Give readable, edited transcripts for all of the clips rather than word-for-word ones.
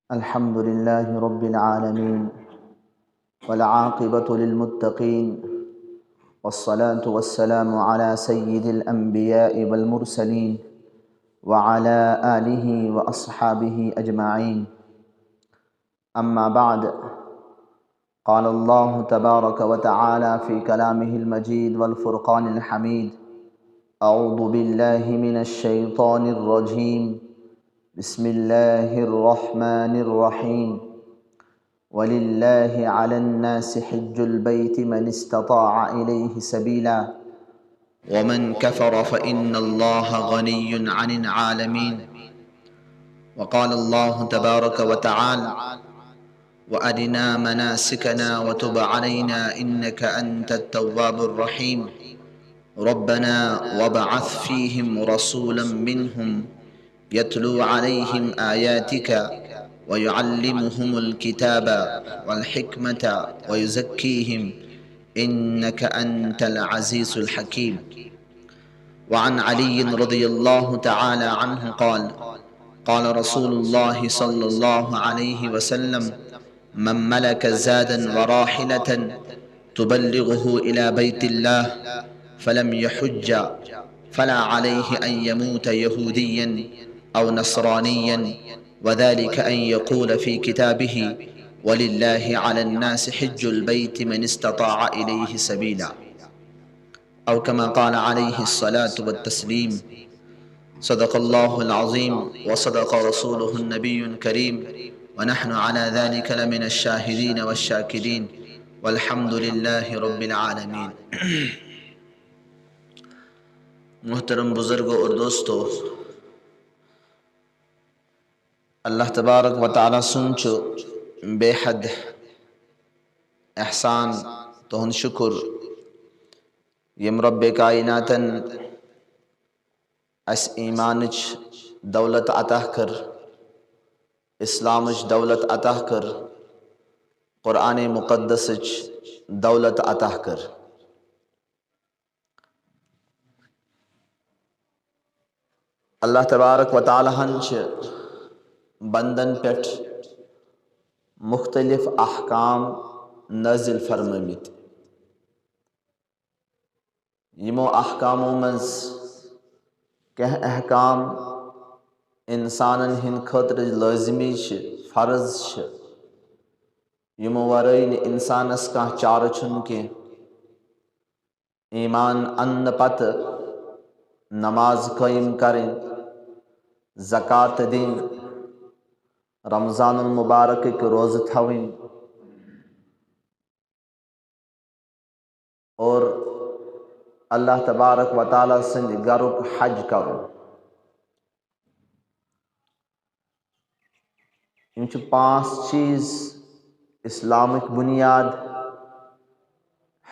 الحمد لله رب العالمين والعاقبة للمتقين والصلاة والسلام على سيد الأنبياء والمرسلين وعلى آله وأصحابه أجمعين. أما بعد، قال الله تبارك وتعالى في كلامه المجيد والفرقان الحميد: أعوذ بالله من الشيطان الرجيم، بسم الله الرحمن الرحيم. ولله على الناس حج البيت من استطاع إليه سبيلا ومن كفر فإن الله غني عن العالمين. وقال الله تبارك وتعالى: وأرنا مناسكنا وتب علينا إنك أنت التواب الرحيم. ربنا وابعث فيهم رسولا منهم يتلو عليهم آياتك ويعلمهم الكتاب والحكمة ويزكيهم إنك أنت العزيز الحكيم. وعن علي رضي الله تعالى عنه قال: قال رسول الله صلى الله عليه وسلم: من ملك زادا وراحلة تبلغه إلى بيت الله فلم يحج فلا عليه أن يموت يهوديا أو نصرانيا، وذلك أن يقول في كتابه: ولله على الناس حج البيت من استطاع إليه سبيلا، أو كما قال عليه الصلاة والتسليم. صدق الله العظيم وصدق رسوله النبي الكريم، ونحن على ذلك لمن الشاهدين والشاكرين، والحمد لله رب العالمين. محترم بزرگوں اور دوستو، اللہ تبارک و تعالیٰ سنچو بے حد احسان تہن شکر یم رب کائناتن اس ایمانچ دولت عطا کر، اسلامچ دولت عطا کر، قرآن مقدسچ دولت عطا کر۔ اللہ تبارک و تعالیٰ ہن بندن پیٹھ مختلف احکام نازل فرمامت۔ یمو احکامو منز کہ احکام انسانن ہن خاطر لازمی فرض یمو ورائے انسانس کان چارہ چھن کے۔ ایمان ان پت نماز قائم کریں، زکوٰۃ دیں، رمضان المبارک کے روز تھویں، اور اللہ تبارک و تعالیٰ سند گھرک حج کرو۔ ان پانچ چیز اسلامک بنیاد۔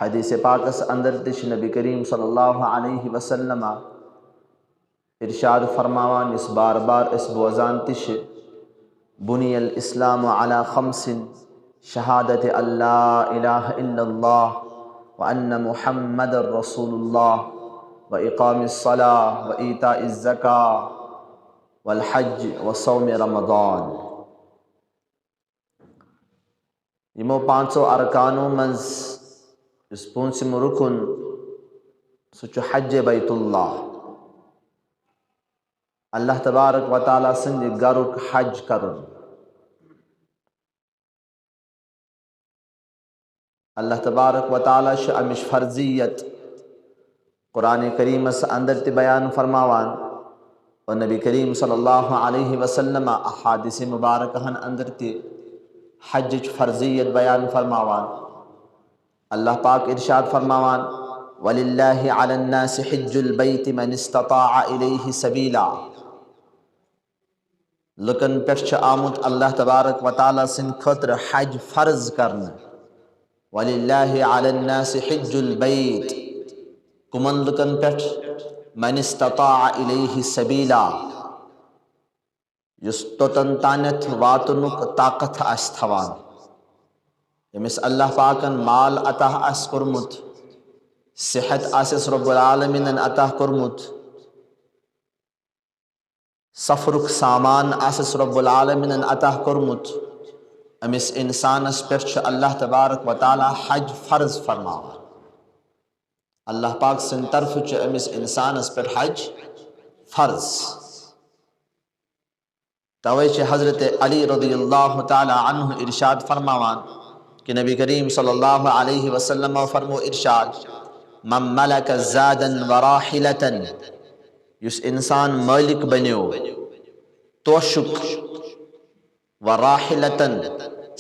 حدیث پاکس اندر تش نبی کریم صلی اللہ علیہ وسلم ارشاد فرماوان، اس بار بار اس بوزان تش: بنی الاسلام علی خمس، شہادت اللہ الہ الا اللہ وان محمد رسول اللہ واقام الصلاة وایتاء الزکاة والحج وصوم رمضان۔ یمو پانچو ارکانو منز اس پونسم رکن سچو حج بیت اللہ، اللہ تبارک و تعالیٰ سند گھرک حج کرن۔ اللہ تبارک و تعالیٰ امش فرضیت قرآن کریم اس اندر تی بیان فرماوان، اور نبی کریم صلی اللہ علیہ وسلم احادیث مبارکہن اندر تی حج فرضیت بیان فرماوان۔ اللہ پاک ارشاد فرماوان: وَلِلَّهِ عَلَى النَّاسِ حِجُّ الْبَيْتِ مَنِ اسْتَطَاعَ إِلَيْهِ سَبِيلًا۔ لکن پیٹھ آمد اللہ تبارک و تعالیٰ سن خطر حج فرض کرنا۔ وَلِلَّهِ عَلَى النَّاسِ حِجُّ الْبَيْتِ، کمن لکن پیٹھ مَنِ اسْتَطَاعَ إِلَيْهِ سَبِيلًا، یس توتن تانت واتنک طاقت اس تھوان، یمس اللہ پاکن مال عطا اس کرمت، صحت آسس رب العالمین عطا کرمت، سفرک سامان آسس رب العالمین عطا کورمت امس انسانس پہ اللہ تبارک و تعالی حج فرض فرماوان اللہ پاک سن طرف امس انسانس پہ حج فرض توے حضرت علی رضی اللہ تعالی عنہ ارشاد فرماوان کہ نبی کریم صلی اللہ علیہ وسلم فرمو ارشاد من ملک زادا وراحلتا یس انسان مالک بنیو توشک وراحلتا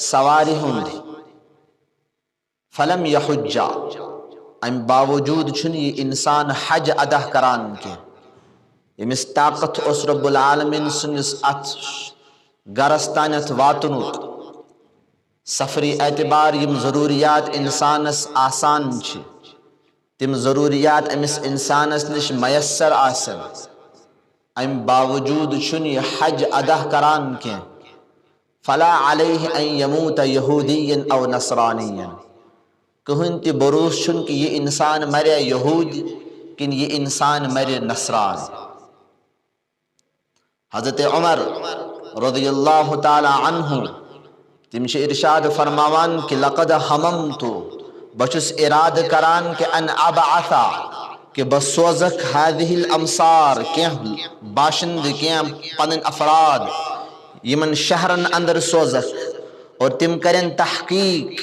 سواری ہند فلم یحجا ام باوجود چھن یہ انسان حج ادا کران کے یمس طاقت اس رب العالمین سنس ات گرستانت واتنک سفری اعتبار یم ضروریات انسانس آسان چھ تم ضروریات امس انسانس نش میسر آسن ام باوجود چھن یہ حج ادا کران کے فلا علیہ ان یموت یہودی او نصرانی کہن تی بروس چھن کہ یہ انسان مرے یہود کن یہ انسان مرے نصران حضرت عمر رضی اللہ تعالی عنہ تمش ارشاد فرماوان کہ لقد حممت بچس اراد کران کہ ان ابعثا کہ بسوزک هذه الامصار کہ باشند کہ پنن افراد یمن شہرن اندر سوزک اور تم کرن تحقیق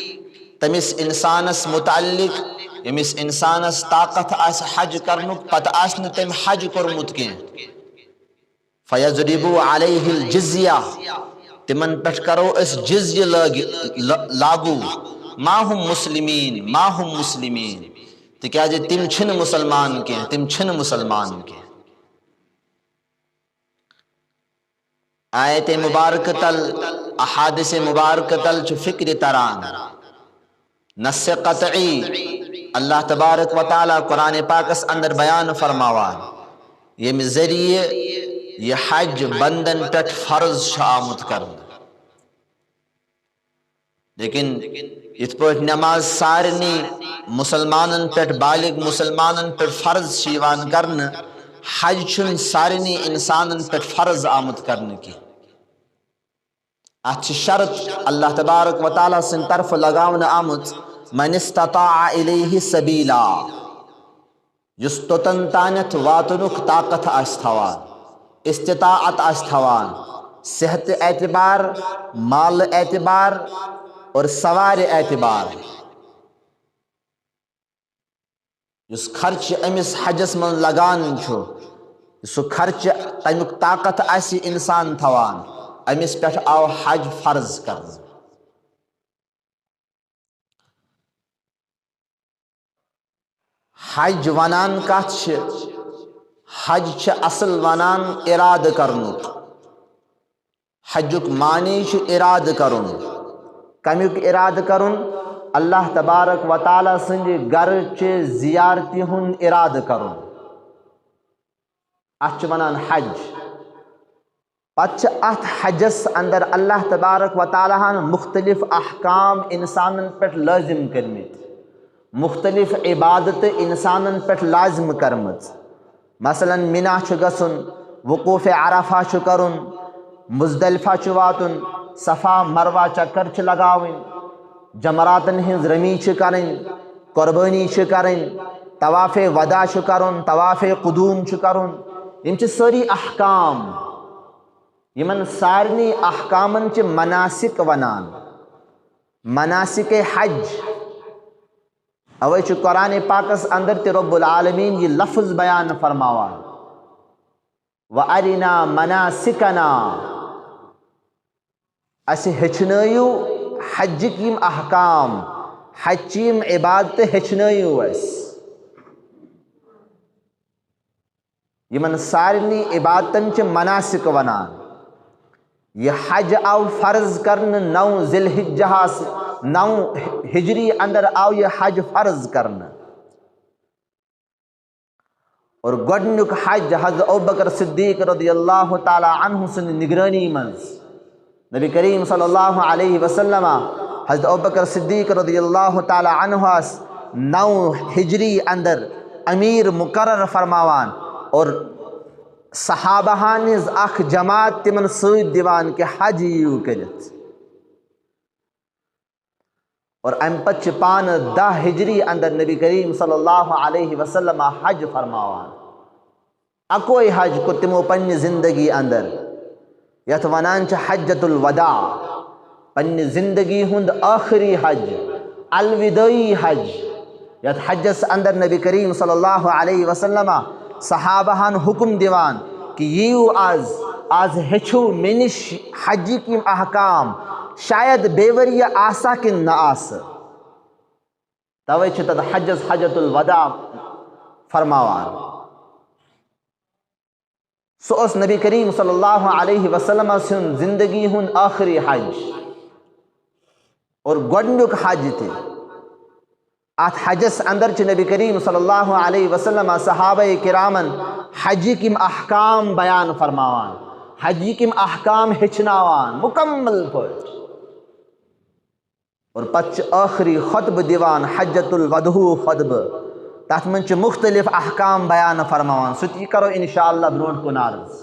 تمس انسانس متعلق یمس انسانس طاقت آس حج کرنک پتہ آسن تم حج کرمت کی فیضربوا علیہ الجزیہ تمن پٹھ کرو اس جزیہ لاگو ما ہم مسلمین تکیازِ تم چھن مسلمان کے تم چھن مسلمان کے آیت مبارک تل احادث مبارک تل چھ فکر تران نص قطعی اللہ تبارک و تعالی قرآن پاکس اندر بیان فرماوان یہ ذریعے یہ حج بندن پٹ فرض شامت کرن لیکن اس پر نماز سارنی مسلمانن پٹ بالغ مسلمانن پٹ فرض شیوان کرن حج چھن سارنی انسانن پٹ فرض آمد کرنے کی اچھ شرط اللہ تبارک و تعالی سن طرف لگاون آمد من استطاع الیہ سبیلا یس توتن تانت واتنک طاقت آستھوان استطاعت آستھوان صحت اعتبار مال اعتبار اور سوار اعتبار یس خرچ امس حجس من لگان چھو سو خرچ تمیک طاقت آسی انسان تھوان امس پہ آو حج فرض کرنا حج ونان کت حج چھ اصل ونان اراد کرنک حجک معنی چھ اراد کرن کمیک اراد کرن اللہ تبارک و تعالی سنجھ گر چہ زیارتی ہن اراد کرن ات ونان حج پتہ ات حجس اندر اللہ تبارک و تعالی ہن مختلف احکام انسانن پہ لازم کرمت مختلف عبادت انسانن پہ لازم کرمت مثلا منا چھ گسن وقوف عرفہ چھ کرن مزدلفہ چھ واتن صفا مروہ چکر چھ لگاوین جمراتن ہنز رمی چھ کرن قربانی چھ کرن طواف وداع چھ کرن طواف قدوم چھ کرن یم چھ ساری احکام یمن سارنی احکامن چھ مناسک ونان مناسک حج اوے چھ قرآن پاکس اندر تے رب العالمین یہ لفظ بیان فرماوان وَأَرِنَا مَنَاسِكَنَا اس ہچنائیو حج کیم احکام حج کیم عبادت ہچنائیو اس یمن سارنی عبادتن چھ مناسک ونان یہ حج آو فرض کرن 9 ذی الحجہ 9 ہجری اندر آو یہ حج فرض کرنا اور گۄڈنیُک حج حضرت ابوبکر صدیق رضی اللہ تعالی عنہ سن نگرانی منز نبی کریم صلی اللہ علیہ وسلم حضرت ابوبکر صدیق رضی اللہ تعالی عنہ 9 ہجری اندر امیر مقرر فرماوان اور صحابہان ہٕنٛز اکھ جماعت تِمن سۭتۍ دِوان کہ حج یِیِو کٔرِتھ، اور امہِ پتہٕ چھِ پانہٕ 10 ہجری اندر نبی کریم صلی اللہ علیہ وسلم حج فرماوان۔ اکوے حج کوٚر تِمو پننہِ زندگی اندر یتھ ونان چھِ حجۃ الوداع، پننہِ زندگی ہُنٛد ٲخری حج، الودٲعی حج، یتھ حجس اندر نبی کریم صلی اللہ علیہ وسلم صحابہن حکم دِوان کہ یِیِو آز ہیٚچھِو مےٚ نِش حجٕکۍ یِم احکام، شاید بیٚیہِ ؤرِیہِ آسا کِنہٕ نہ آسہٕ، توے چھِ تتھ حجس حجۃ الوداع فرماوان۔ سُہ اوس نبی کریم صلی اللہ علیہ وسلم سُنٛد زندگی ہُنٛد ٲخری حج اور گۄڈنیُک حج تہِ۔ اتھ حجس اندر چھِ نبی کریم صلی اللہ علیہ وسلم صحابہ کرامن حجٕکۍ یِم احکام بیان فرماوان، حجٕکۍ یِم احکام ہیٚچھناوان مکمل پٲٹھۍ، اور پتہٕ چھِ ٲخری خطبہٕ دِوان حجۃ الوداع خطبہٕ، تتھ منٛز چھِ مختلف احکام بیان فرماوان، سُہ تہِ کرو انشاءاللہ برونٛٹھ کُن عرض۔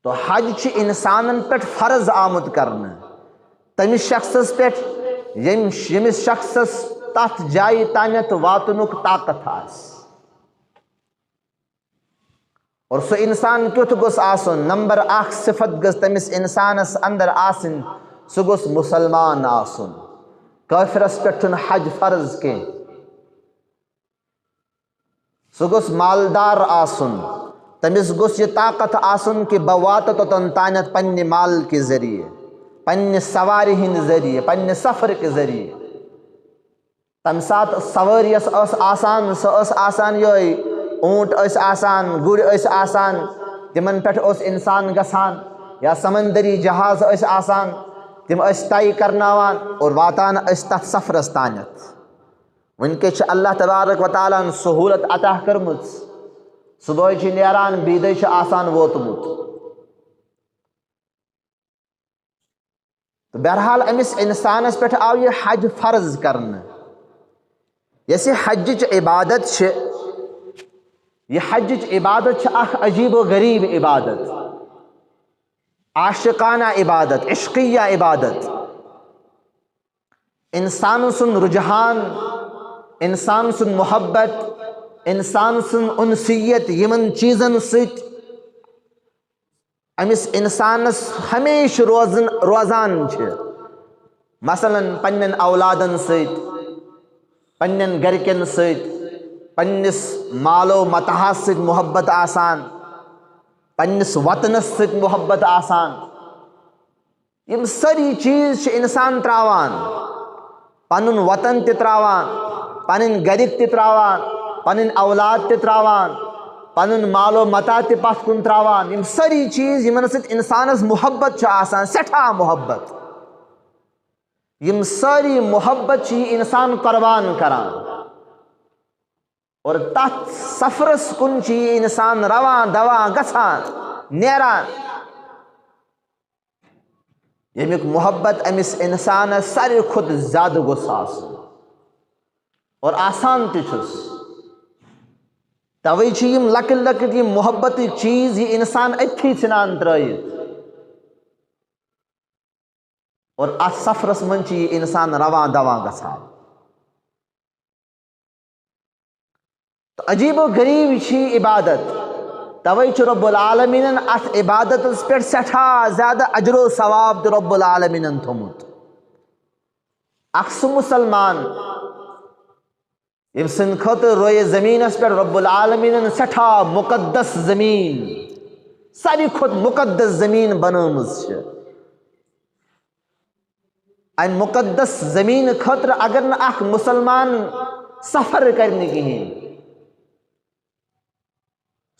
تو حج چھُ انسانن پٮ۪ٹھ فرض آمُت کرنہٕ، تٔمِس شخصس پٮ۪ٹھ ییٚمِس شخصس تتھ جایہِ تانٮ۪تھ واتنُک طاقت آسہِ، اور سُہ انسان کیُتھ گوٚژھ آسُن؟ نمبر 1 صفت گٔژھ تٔمِس انسانس اندر آسٕنۍ، سُہ گوٚژھ مُسلمان آسُن۔ کٲفرس پٮ۪ٹھ چھُنہٕ حج فرض کینٛہہ۔ سُہ گوٚژھ مالدار آسُن، تٔمِس گوٚژھ یہِ طاقت آسُن کہ بہٕ واتہٕ توٚتن تانٮ۪تھ پننہِ مال کہِ ذٔریعہٕ، پننہِ سوارِ ہٕنٛدِ ذٔریعہٕ، پننہِ سفر کہِ ذٔریعہٕ۔ تمہِ ساتہٕ سوٲرۍ یۄس ٲس آسان سۄ ٲس آسان یِہوٚے اوٗنٹ ٲسۍ آسان، گُرۍ ٲسۍ آسان، تِمن پٮ۪ٹھ اوس انسان گژھان، یا سمندری جہاز ٲسۍ آسان، تِم ٲسۍ طے کرناوان اور واتان ٲسۍ تتھ سفرس تانٮ۪تھ۔ وٕنکیٚس چھِ اللہ تبارک و تعالیٰ ہن سہوٗلت عطا کٔرمٕژ، صُبحٲے چھِ نیران بیٚیہِ دۄہ چھُ آسان ووتمُت۔ تہٕ بہرحال أمِس اِنسانس پٮ۪ٹھ آو یہِ حج فرض کرنہٕ۔ یۄس یہِ حجٕچ عبادت چھِ، یہ حجٕچ عبادت چھِ اکھ عجیب و غریب عبادت، عاشقانہ عبادت، عشقیہ عبادت۔ انسان سُنٛد رجحان، انسان سُنٛد محبت، انسان سٕنٛز اُنسیت یِمن چیٖزن سۭتۍ أمِس انسانس ہمیشہ روزان چھِ، مثلاً پننٮ۪ن اولادن سۭتۍ، پننٮ۪ن گرِکٮ۪ن سۭتۍ، پننِس مالو متاحس سۭتۍ محبت آسان، پننِس وطنس سۭتۍ محبت آسان، یِم سٲری چیٖز چھِ انسان تراوان، پنُن وطن تہِ تراوان، پنٕنۍ گرِکۍ تہِ تراوان، پنٕنۍ اولاد تہِ تراوان، پنُن مالو متا تہِ پتھ کُن تراوان، یِم سٲری چیٖز یِمن سۭتۍ انسانس محبت چھِ آسان، سٮ۪ٹھاہ محبت، یِم سٲری محبت چھِ یہِ انسان قۄربان کران، اور تتھ سفرس کُن چھِ یہِ انسان رواں دواں گژھان، نیران، ییٚمیُک محبت أمِس انسانس ساروی کھۄتہٕ زیادٕ گوٚژھ آسُن، اور آسان تہِ چھُس۔ توے چھِ یِم لۄکٕٹۍ لۄکٕٹۍ یِم محبتٕکۍ چیٖز یہِ انسان أتھی ژھٕنان ترٲیِتھ، اور اتھ سفرس منٛز چھِ یہِ انسان رواں دواں گژھان۔ تو عجیب و غریب چھِ یہِ عبادت، توے چھُ رب العالمیٖنن اتھ عبادتس پٮ۪ٹھ سٮ۪ٹھاہ زیادٕ اجر و ثواب تہِ رب العالمیٖنن تھوٚمُت۔ اکھ سُہ مُسلمان ییٚمہِ سٕنٛدِ خٲطرٕ رویہِ زمیٖنس پٮ۪ٹھ رب العالمیٖنن سٮ۪ٹھاہ مُقدس زمیٖن، ساروی کھۄتہٕ مُقدس زمیٖن بنٲومٕژ چھِ، امہِ مُقدس زمیٖنہٕ خٲطرٕ اگر نہٕ اکھ مُسلمان سفر کرِ نہٕ کِہیٖنۍ،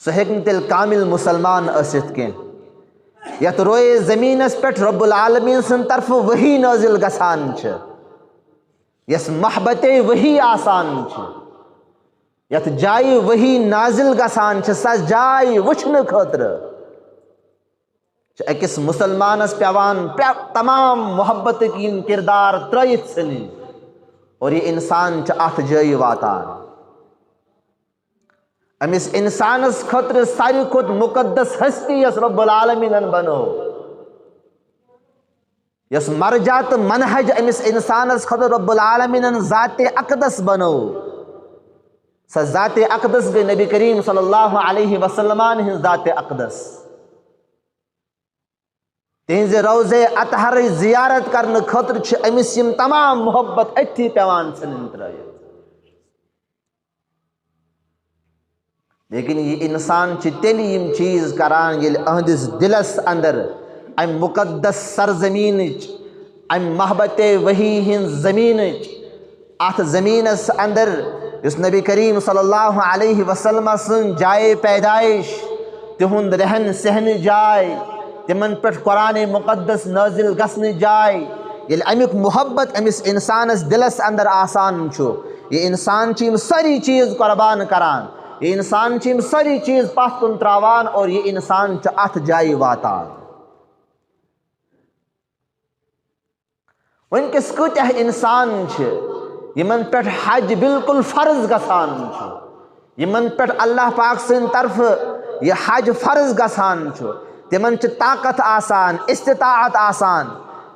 سُہ ہیٚکہِ نہٕ تیٚلہِ کامِل مُسلمان ٲسِتھ کینٛہہ۔ یتھ رویہِ زمیٖنس پٮ۪ٹھ رب العالمیٖن سٕنٛدِ طرفہٕ وحی نٲزِل گژھان چھِ، یۄس محبتِ وحی آسان چھِ، یتھ جایہِ وحی نازِل گژھان چھِ، سۄ جاے وٕچھنہٕ خٲطرٕ چھِ أکِس مُسلمانس پیٚوان تمام محبتٕکۍ یِم کِردار ترٲیِتھ ژھٕنٕنۍ، اور یہِ انسان چھُ اتھ جایہِ واتان۔ امس انسانس خطر ساری کھت مقدس ہستی یس رب العالمین بنو، یس مرجع تو منہج امس انسانس خطر رب العالمین ذات اقدس بنو، سا ذات اقدس گئی نبی کریم صلی اللہ علیہ وسلم ہن ذات اقدس، تہذ روض اطہر زیارت کرنے خطر امس یم تمام محبت اتھی پیوان ژھنن ترائیت۔ لیکن یہ انسان تیلی یم چیز کران یل اہندس دلس اندر ام مقدس سرزمین ام محبت وحی ہن زمین ات زمینس اندر اس نبی کریم صلی اللہ علیہ وسلم سن جائے پیدائش، تہند رہن سہن جائے، تمن پہ قرآن مقدس نازل گسن جائے، یل امیک محبت امس انسانس دلس اندر آسان چھو، یہ انسان چیم ساری چیز قربان کران، یہ انسان چیم ساری چیز پاس کن تراوان، اور یہ انسان چ ات جائی واتان۔ ونکس کتہ انسان یمن پہ حج بالکل فرض گسان، یمن پہ اللہ پاک سن طرف یہ حج فرض گسان، تمن چ طاقت آسان، استطاعت آسان،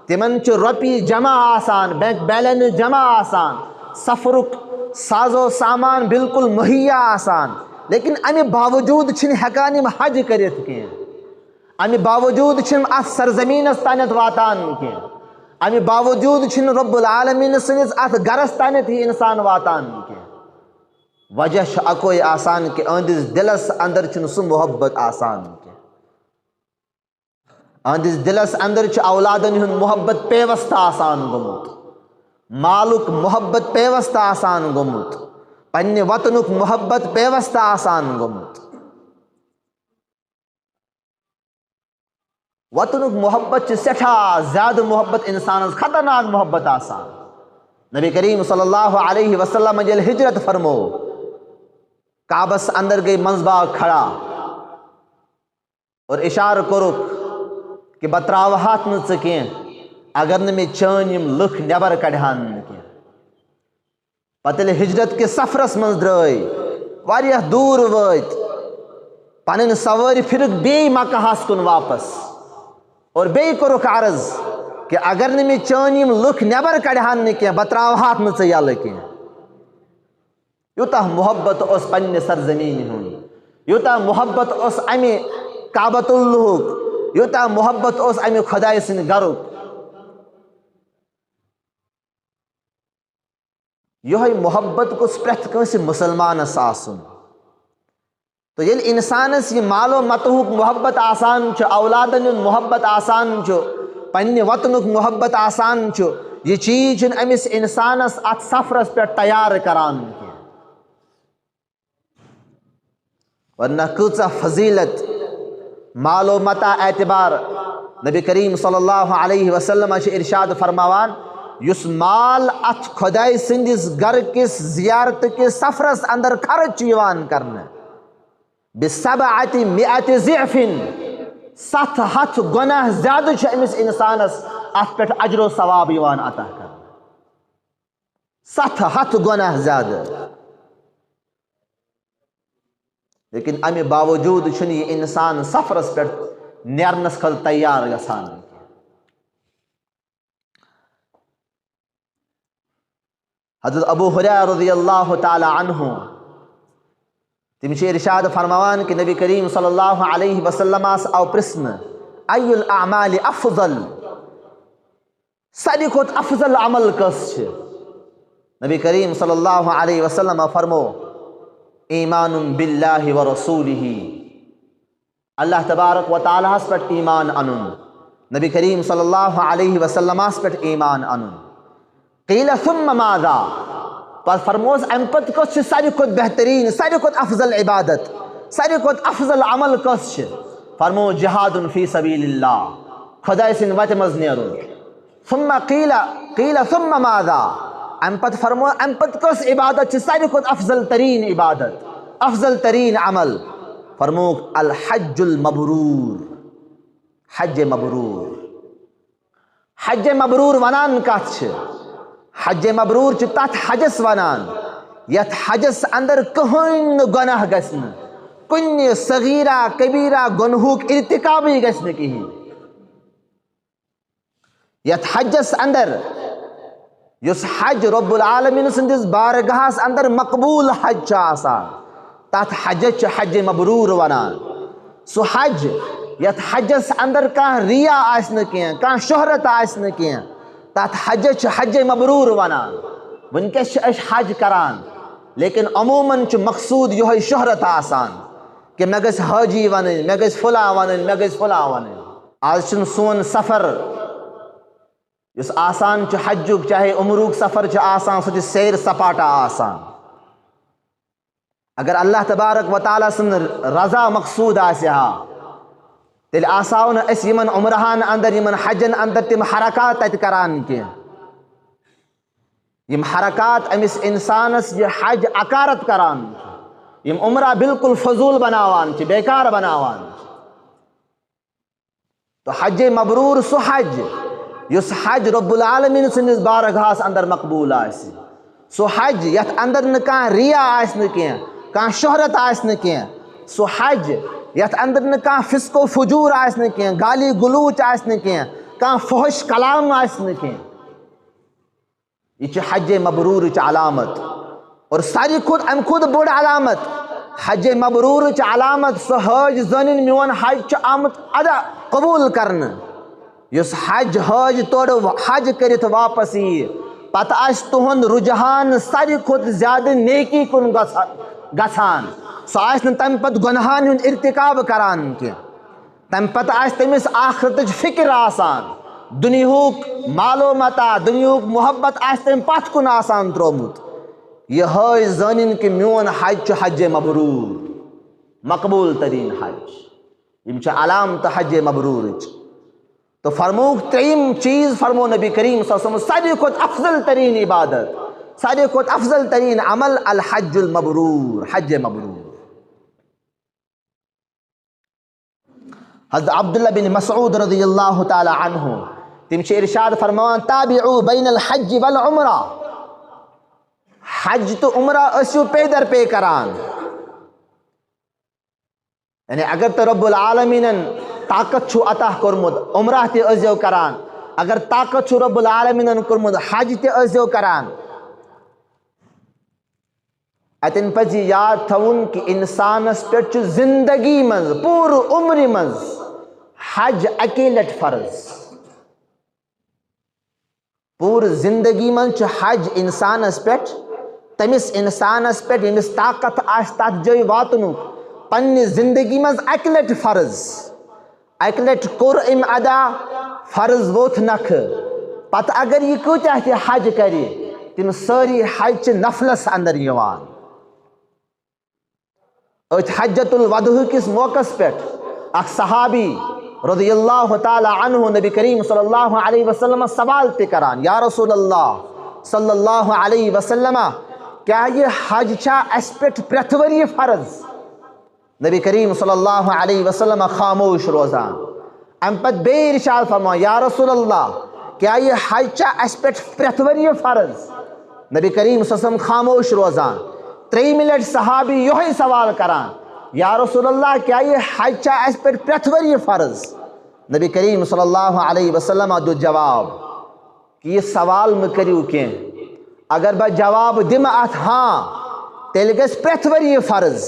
تمن چ روپی جمع آسان، بینک بیلنس جمع آسان، سفرک ساز و سامان بالکل مہیا آسان، لیکن امی باوجود چھن ہیکان یم حج کرت کی، امی باوجود چھن ات سرزمینس تانت واتان کی، امی باوجود چھن رب العالمین سنس ات گرس تانت ہی انسان واتان کی۔ وجہ اکوئی آسان کہ اندس دلس اندر چھن سو محبت آسان کی، اندس دلس اندر چھ اولادن ہن محبت پیوست آسان گمت، مالک محبت پیوست آسان گمت، پنہ وطنک محبت پیوست آسان گمت۔ وطنک محبت چھ سٹھا زیادہ محبت انسان خطرناک محبت آسان۔ نبی کریم صلی اللہ علیہ وسلم جل ہجرت فرمو، کعبس اندر گئی منزباغ کھڑا اور اشار کرک کہ بتراوہات نہ ژکین اگر نہ میں چان یم لکھ نیبر کڑہان کی۔ پتہ ہجرت کے سفرس من درائے، واریاہ دور وات، پنن سواری پھرک بی مکہس کن واپس، اور بی کرک عرض کہ اگر نہ میں چان یم لکھ نیبر کڑہان کی بتراوہات نہ ژٕ یلہ کی۔ یوتہ محبت اس پنہ سرزمین ہن، یوتہ محبت اس امی کعبۃ اللہ، یوتہ محبت اس امی خدای سن گرک۔ یہ محبت کس پریت کنس مسلمانس آسن۔ تو یل انسانس یہ مال و متحک محبت آسان چھ، اولادن محبت آسان چھ، پنہ وطنک محبت آسان چھ، یہ چیز چھ امس انسانس ات سفرس پہ تیار کران کی۔ ورنہ کۭژاہ فضیلت مال و متع اعتبار نبی کریم صلی اللہ علیہ وسلم چھ ارشاد فرماوان، یس مال ات خدای سندس گر کس زیارت کے سفرس اندر خرچ یوان کرنے ب700 ضعف، 700 گناہ زیادہ چھ امس انسانس ات پہ اجر و ثواب یوان عطا کرنے، 700 گناہ زیادہ۔ لیکن امی باوجود چھن یہ انسان سفرس پہ نیرنس خل تیار گسان۔ حضرت ابو ہریرہ رضی اللہ تعالی عنہ تم چھ ارشاد فرماوان کہ نبی کریم صلی اللہ علیہ وسلم او پرسن ای الاعمال افضل، ساری کھت افضل عمل کس چھ؟ نبی کریم صلی اللہ علیہ وسلم فرمو، ایمان باللہ ورسولہ، اللہ تبارک و تعالیٰ پر ایمان انن، نبی کریم صلی اللہ علیہ وسلم پر ایمان انن۔ قیل ثم ماذا، پر فرموز امپت کس چھ ساری کھت بہترین، ساری کھت افضل عبادت، ساری کھت افضل عمل کس چھ؟ فرمو جہاد فی سبیل اللہ، خدای سن وت مز نیرن۔ ثم قیل ثم ماذا، امپت فرمو امپت کس عبادت چھ ساری کھت افضل ترین عبادت، افضل ترین عمل؟ فرمو الحج المبرور، حج مبرور۔ حج مبرور ونان کت چھ؟ حج مبرور چھ تت حجس ونان یت حجس اندر کہین گناہ گسن، کن صغیرہ کبیرہ گنہوک ارتکابی گژھِ نہٕ کِہیٖنۍ یتھ حجس اندر یس حج رب العالمین سندس بارگاہس اندر مقبول حج چھُ آسان تتھ حجس چھِ حج مبرور ونان سُہ حج یتھ حجس اندر کانٛہہ ریا آسہِ نہٕ کینٛہہ کانٛہہ شہرت آسہِ نہٕ کینٛہہ تتھ حجس چھِ حج مبرور ونان وٕنکٮ۪س چھِ أسۍ حج کران لیکن عموماً چھُ مقصوٗد یِہوٚے شہرت آسان کہ مےٚ گژھِ حاجی ونٕنۍ مےٚ گژھِ فلاں ونٕنۍ مےٚ گژھِ فلاں ونٕنۍ آز چھُنہٕ سون سفر یُس آسان چھُ حجُک چاہے عمرُک سفر چھُ آسان سُہ چھُ سیر سپاٹا آسان اگر اللہ تبارک و تعالیٰ سٕنٛز رضا مقصوٗد آسہِ ہا تیٚلہِ آسہو نہٕ أسۍ یِمن عمرہن اندر یِمن حجن اندر تِم حرکات تتہِ کران کینٛہہ یِم حرکات أمِس اِنسانس یہِ حج عقارت کران چھِ یِم عمرہ بالکل فضوٗل بناوان چھِ بیکار بناوان چھِ تو حج مبروٗر سُہ حج یُس حج رب العالمین سٕنٛدِس بارگاہس اندر مقبوٗل آسہِ سُہ حج یتھ اندر نہٕ کانٛہہ ریا آسہِ نہٕ کینٛہہ کانٛہہ شہرت آسہِ نہٕ کینٛہہ سُہ حج یتھ اندر نہٕ کانٛہہ فسق و فجوٗر آسہِ نہٕ کینٛہہ گالی گلوٗچ آسہِ نہٕ کینٛہہ کانٛہہ فحش کلام آسہِ نہٕ کینٛہہ یہ چھِ حج مبروٗرٕچ علامت اور ساروی کھۄتہٕ امہِ کھۄتہٕ بٔڑ علامت حج مبروٗرٕچ علامت سُہ حٲج زٲنِن میون حج چھُ آمُت ادا قبوٗل کرنہٕ یُس حج حٲج تورٕ حج کٔرِتھ واپس ییہِ پتہٕ آسہِ تُہُنٛد رُجحان ساروی کھۄتہٕ زیادٕ نیکی کُن گژھان سُہ آسہِ نہٕ تمہِ پتہٕ گۄنہن ہُنٛد ارتکاب کران کینٛہہ تمہِ پتہٕ آسہِ تٔمِس آخرتٕچ فکر آسان دُنیہُک مالو متا دُنیہُک محبت آسہِ تٔمۍ پتھ کُن آسان ترٛوومُت یہِ حٲج زٲنِن کہ میون حج چھُ حج مبروٗر مقبوٗل تریٖن حج یِم چھِ علامتہٕ حج مبروٗرٕچ تو فرموُکھ ترٛیٚیِم چیٖز فرمو نبی کریم صلی اللہ علیہ وسلم ساروی کھۄتہٕ افضل تریٖن عبادت ساروی کھۄتہٕ افضل تریٖن عمل الحج المبروٗر حج مبروٗر حضرت عبداللہ بن مسعود رضی اللہ تعالیٰ عنہ تم چھِ ارشاد فرماوان تابعوا بین الحج والعمرہ حج تو عمرہ ٲسِو پے در پے کران یعنی اگر تو رب العالمینن طاقت چھُ عطا کوٚرمُت عمرہ تہِ ٲسۍزیو کران اگر طاقت چھُ رب العالمینن کوٚرمُت حج تہِ ٲسۍزیو کران اتٮ۪ن پزِ یہِ یاد تھاوُن کہ انسانس پٮ۪ٹھ چھُ زندگی منٛز پوٗرٕ عمرِ منٛز حج اکی لٹہِ فرض پوٗرٕ زندگی منٛز چھُ حج انسانس پٮ۪ٹھ تٔمِس انسانس پٮ۪ٹھ ییٚمِس طاقت آسہِ تتھ جایہِ واتنُک پننہِ زندگی منٛز اکہِ لٹہِ فرض اکہِ لٹہِ کوٚر أمۍ ادا فرض ووٚتھ نکھٕ پتہٕ اگر یہِ کۭتیاہ تہِ حج کرِ تِم سٲری حج چھِ نفلس اندر یِوان أتھۍ حجت الوداع کِس موقعس پٮ۪ٹھ اکھ صحابی رضی اللہ تعالیٰ عنہ نبی کریم صلی اللہ علیہ وسلم سوال تہِ کران یا رسول اللہ صلی اللہ علیہ وسلم کیا یہ حج چھا اسہِ پٮ۪ٹھ پرٛٮ۪تھ ؤرۍ فرض نبی کریم صلی اللہ علیہ وسلم خاموش روزان امہِ پتہٕ بیٚیہِ ارشاد فرماوان یا رسول اللہ کیا یہ حج چھا اسہِ پٮ۪ٹھ پرٛٮ۪تھ ؤرۍ فرض نبی کریم صلی اللہ علیہ وسلم خاموش روزان ترٛیٚیِمہِ لٹہِ صحابی یِہوٚے سوال کران یا رسول اللہ کیا یہ حج چھا اسہِ پٮ۪ٹھ پرٛٮ۪تھ ؤرۍ فرض نبی کریم صلی اللہ علیہ وسلم دیُت جواب کہ یہِ سوال مہٕ کٔرِو کینٛہہ اگر بہٕ جواب دِمہٕ اتھ ہاں تیٚلہِ گژھِ پرٛٮ۪تھ ؤرۍ فرض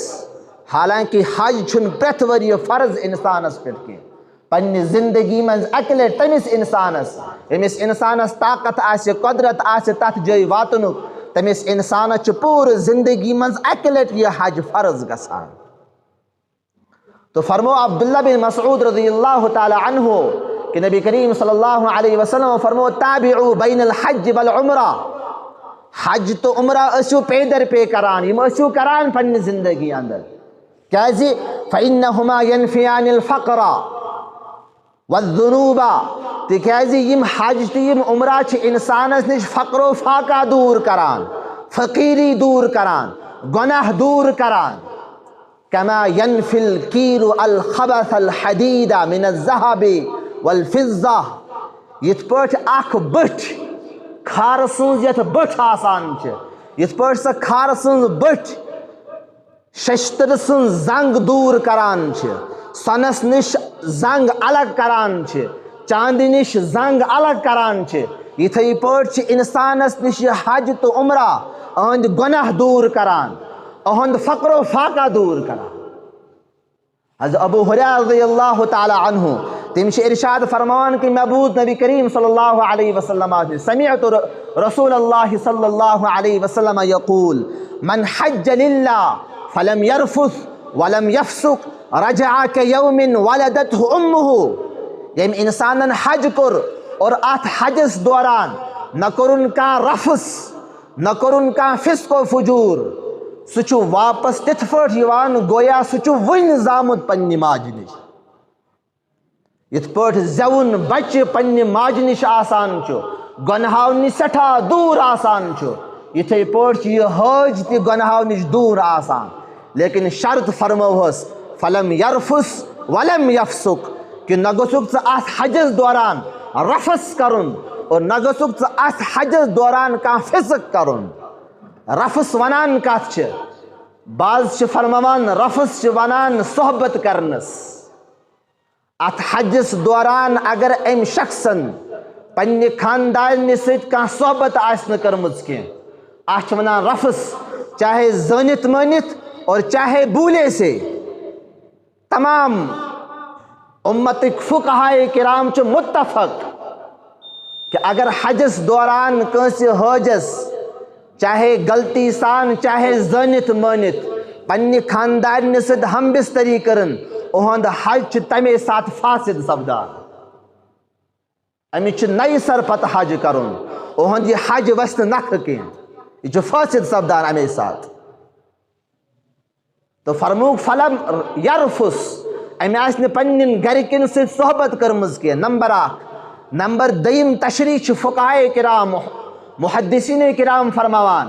حالانکہ حج چھُنہٕ پرٛٮ۪تھ ؤرۍ فرض انسانس پٮ۪ٹھ کینٛہہ پننہِ زندگی منٛز اکہِ لٹہِ تٔمِس انسانس ییٚمِس انسانس طاقت آسہِ قۄدرت آسہِ تتھ جایہِ واتنُک تٔمِس انسانس چھُ پوٗرٕ زندگی منٛز اکہِ لٹہِ یہِ حج فرض گژھان تو فرمو عبداللہ بن مسعود رضی اللہ تعالیٰ عنہ کہ نبی کریم صلی اللہ علیہ وسلم فرمو تابعوا بین الحج والعمرہ حج تو عمرہ ٲسِو پے در پے کران یِم ٲسِو کران پننہِ زندگی اندر کیازِ فإنہما ینفیان الفقر والذنوب تِکیازِ یِم حج تہٕ یِم عمرہ چھِ انسانس نِش فقر و فاقہ دوٗر کران فقیٖری دوٗر کران گۄناہ دوٗر کران كما ينفي الكيل الخبث الحديد من الذهب والفضة یِتھ پٲٹھۍ اکھ بٔٹھۍ کھارٕ سٕنٛز یتھ بٔٹھ آسان چھِ یِتھ پٲٹھۍ سۄ کھارٕ سٕنٛز بٔٹھ ششتر سن زنگ دور کران چھ، سنس نش زنگ الگ کران چھ، چاندی نش زنگ الگ کران چھ، یتھے پٲٹھۍ چھ انسانس نش یہ حج تو عمرہ اہند گناہ دور کران، اہند فقر و فاقہ دور کران۔ حضرت ابو ہریرہ رضی اللہ تعالی عنہ تم سے ارشاد فرمان کہ محبوب نبی کریم صلی اللہ علیہ وسلم سمعت رسول اللہ صلی اللہ علیہ وسلم یقول من حج للہ فلم يرفث ولم يفسق رجع كيوم ولدته امه۔ یم انسانن حج کر اور ات حجس دوران نہ کرن کا رفث نہ کرن کا فسق و فجور، سہ واپس تتھ پٲٹھۍ یوان گویا سہ ون زامت پننہِ ماجہِ نش، یتھ پٲٹھۍ زیوُن بچہ پننہِ ماجہِ نش آسان چھُ، گۄنہو نش سٹھاہ دور آسان چھُ، یتھے پٲٹھۍ چھُ یہ حج تہِ گۄنہو نش دور آسان، لیکن شرط فرموہس فلم یرفث ولم یفسق کہ نہ گژھکھ ژٕ اتھ حجس دوران رفث کرن اور نہ گژھکھ ژٕ اتھ حجس دوران کانٛہہ فسق کرن۔ رفث ونان کتھ چھ، بعض چھ فرماوان رفث چھ ونان صحبت کرنس۔ ات حجس دوران اگر ام شخصن پننہ خاندان ست کانٛہہ صحبت آسہِ نہٕ کٔرمٕژ کینٛہہ، اتھ چھ ونان رفث، چاہے زٲنِتھ مٲنِتھ اور چاہے بھولے سے۔ تمام امتک فقہائے کرام چھ متفق کہ اگر حجس دوران کٲنٛسہِ حٲجس چاہے غلطی سان چاہے زٲنِتھ مٲنِتھ پننہ خاندان ست ہم بستری کرن، اہند حج چھ تمے ساتھ فاسد سپدان، امس چھ نئی سر پتہ حج کرن، اہند یہ حج وسہ نکھٕ کینٛہہ، یہ چھ فاسد سپدان امے ساتھ۔ تو فرموک فلم یرفث، امہ آسہِ نہٕ پننٮ۪ن گرِکٮ۪ن سۭتۍ صحبت کٔرمٕژ کینٛہہ، نمبر اکھ۔ نمبر دوٚیِم تشریح چھِ فقہائے کرام محدثین کرام فرماوان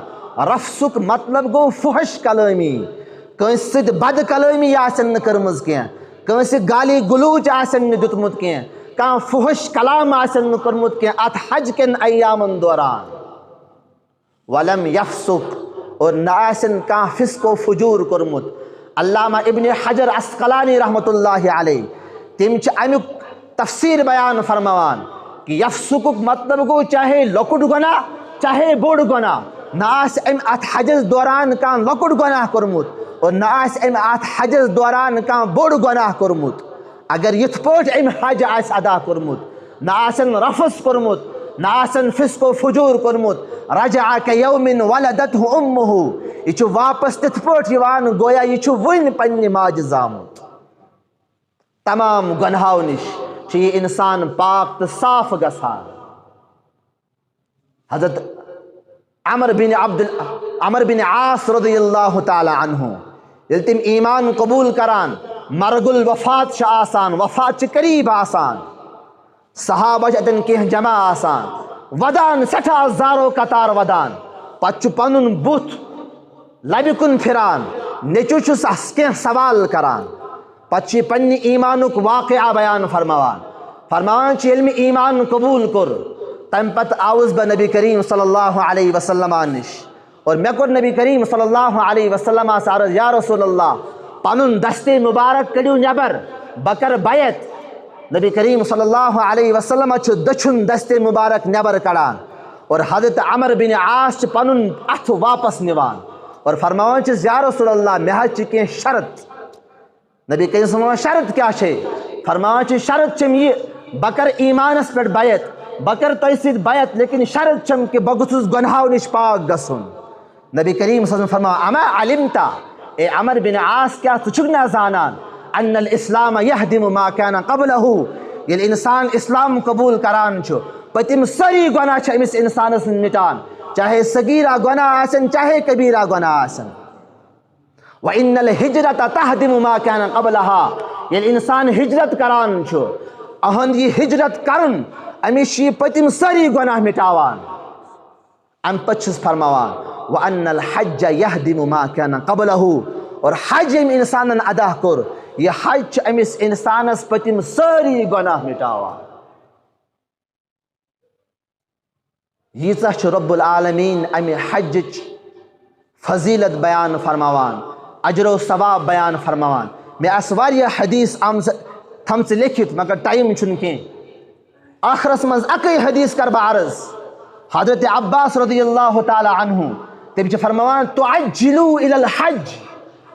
رفثُک مطلب گوٚو فحش کلٲمی، کٲنٛسہِ سۭتۍ بد کلٲمی آسن نہٕ کٔرمٕژ کینٛہہ، کٲنٛسہِ گالی گلوچ آسن نہٕ دیُتمُت کینٛہہ، کانٛہہ فحش کلام آسن نہٕ کوٚرمُت کینٛہہ اتھ حج کٮ۪ن ایامن دوران۔ ولم یفسق، اور نہ آسن کانٛہہ فسق و فجور کوٚرمُت۔ علامہ ابن حجر عسقلانی رحمۃ اللہ علیہ تم چھ امیُک تفسیر بیان فرماوان کہ یفسقُک مطلب گوٚو چاہے لۄکُٹ گۄناہ چاہے بوٚڑ گۄناہ، نہ آسہِ أمۍ اتھ حجس دوران کانٛہہ لۄکُٹ گۄناہ کوٚرمُت اور نہ آسہِ أمۍ اتھ حجس دوران کانٛہہ بوٚڑ گۄناہ کوٚرمُت۔ اگر یِتھ پٲٹھۍ أمۍ حج آسہِ ادا کوٚرمُت، نہ آسن رفث کوٚرمُت، نہ آسن فسق و فجور کوٚرمُت، رجع کیوم ولدته امه، یہ چھُ واپس تِتھ پٲٹھۍ یِوان گویا یہ چھُ وٕنۍ پننہِ ماجہِ زامُت۔ تمام گۄنہو نش چھُ یہ انسان پاک تہٕ صاف گژھان۔ حضرت عمر بن عاص رضی اللہ تعالی عنہ ییٚلہِ تِم ایمان قبول کران، مرگ الوفات چھِ آسان، وفات چھِ قریب آسان، صحابہ چھِ اتٮ۪ن کینٛہہ جمع آسان، ودان سٹھاہ زارو قطار ودان، پتہٕ چھُ پنُن بُتھ لبہِ کُن پھران، نیٚچوٗ چھُس کینٛہہ سوال کران، پتہٕ چھُ پننہِ ایمانُک واقعہ بیان فرماوان چھِ ییٚلہِ مےٚ ایمان قبوٗل کوٚر، تمہِ پتہٕ آوُس بہٕ نبی کریم صلی اللہ علیہ وسلم نش اور مےٚ کوٚر نبی کریم صلی اللہ علیہ وسلمس عرض یا رسول اللہ پنُن دستے مبارک کٔڑِو نٮ۪بر بہٕ کرٕ بیعت۔ نبی کریم صلی اللہ علیہ وسلم چھُ دٔچھُن دستے مبارک نٮ۪بر کڑان اور حضرت عمر بن عاص چھِ پنُن اتھٕ واپس نِوان اور فرماوان چھِس یا رسول اللہ مےٚ حظ چھِ کینٛہہ شرط۔ نبی کریم صلی اللہ علیہ وسلم شرط کیٛاہ چھے؟ فرماوان چھِ شرط چھم یہِ بہٕ کرٕ ایمانس پٮ۪ٹھ بیعت، بہٕ کرٕ تۄہہِ سۭتۍ بیعت، لیکن شرط چھم کہ بہٕ گوٚژھُس گۄنہو نش پاک گژھُن۔ نبی کریم صلی اللہ علیہ وسلم فرماوان اما علمتا، اے عمر بن عاص کیٛاہ ژٕ چھُکھ نا زانان ان الاسلام یہدم ما کان قبلہ، ییٚلہِ انسان اسلام قبوٗل کران چھُ پٔتِم سٲری گۄناہ چھِ أمِس انسانس مٹان، چاہے صغیرہ گۄناہ آسن چاہے کبیرہ گۄناہ آسن۔ وَإِنَّ الْهِجْرَةَ تَهْدِمُ مَا كَانَ قَبْلَهَا، ییٚلہِ انسان ہجرت کران چھُ اہند یہ ہجرت کرن أمِس چھِ یہِ پٔتِم سٲری گۄناہ مٹاوان۔ امہِ پتہٕ چھُس فرماوان وَأَنَّ الْحَجَّ يَهْدِمُ مَا كَانَ قَبْلَهُ، اور حج ییٚمۍ انسانن ادا کوٚر یہ حج چھُ أمِس انسانس پٔتِم سٲری گۄناہ مٹاوان۔ ییٖژاہ چھُ رب العالمیٖن امہِ حجٕچ فضیلت بیان فرماوان۔ اجر و ثواب بیان فرماوان میں اس واریاہ حدیث تھمژ لیکھت مگر ٹائم چھُنہٕ کینٛہہ آخرس منٛز اکٕے حدیث کر بہٕ عرض حضرت عباس رضی اللہ تعالیٰ عنہ تِم چھِ فرماوان تعجلوا الی الحج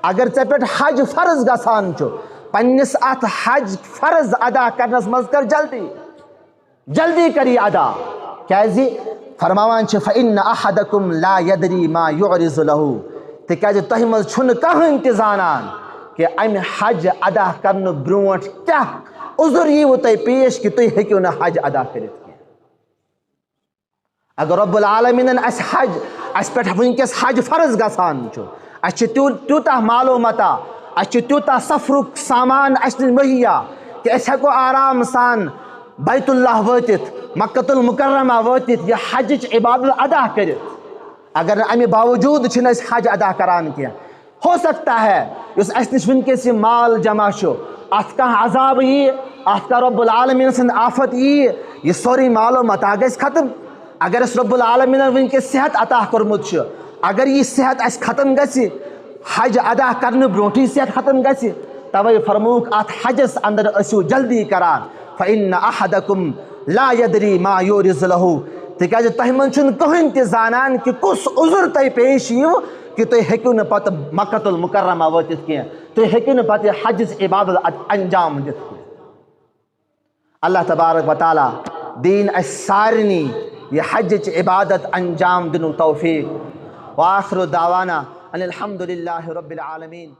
اگر ژےٚ پٮ۪ٹھ حج فرض گژھان چھُ پننس اتھ حج فرض ادا کرنس منٛز کر جلدی جلدی کر یہ ادا کیازِ فرماوان چھِ فإن أحدكم لا يدري ما يعرض له تِکیازِ تۄہہِ منٛز چھُنہٕ کٕہٕنۍ تہِ زانان کہ امہِ حج ادا کرنہٕ برونٛٹھ کیاہ عذر ییٖوٕ تۄہہِ پیش کہ تُہۍ ہیٚکِو نہٕ حج ادا کٔرِتھ کینٛہہ اگر رب العالمیٖنن اسہِ حج اسہِ پٮ۪ٹھ وٕنکٮ۪س حج فرض گژھان چھُ اسہِ چھُ تیوٗتاہ معلوٗ متا اسہِ چھُ تیوٗتاہ سفرُک سامان اسہِ نِش مہیا کہ أسۍ ہٮ۪کو آرام سان بیت اللہ وٲتِتھ مکۃ المکرمہ وٲتِتھ یہ حجٕچ عبادت ادا کٔرِتھ اگر نہٕ امہِ باوجوٗد چھِنہٕ أسۍ حج ادا کران کینٛہہ ہو سکتا ہے یُس اسہِ نِش وٕنکٮ۪س یہِ مال جمع چھُ اتھ کانٛہہ عذاب یی اتھ کانٛہہ رب العالمیٖن سٕنٛز آفت یی یہِ سورُے مالو متا گژھِ ختم اگر اسہِ رب العالمیٖنن وٕنکٮ۪س صحت عطا کوٚرمُت چھُ اگر یہِ صحت اسہِ ختم گژھِ حج ادا کرنہٕ برونٛٹھٕے صحت ختم گژھِ توے فرمووُکھ اتھ حجس اندر ٲسِو جلدی کران فإن أحدكم لا يدري ما يعرض له تِکیازِ تۄہہِ منٛز چھُنہٕ کٕہٕنۍ تہِ زانان کہ کُس عذر تۄہہِ پیش ییٖوٕ کہ تُہۍ ہیٚکِو نہٕ پتہٕ مکۃ المکرمہ وٲتِتھ کینٛہہ تُہۍ ہیٚکِو نہٕ پتہٕ یہِ حجٕچ عبادت انجام دِتھ کینٛہہ اللہ تبارک و تعالیٰ دِیِن اسہِ سارنٕے یہِ حجٕچ عبادت انجام دِنُک توفیق وآخر دعوانا ان الحمد للہ رب العالمین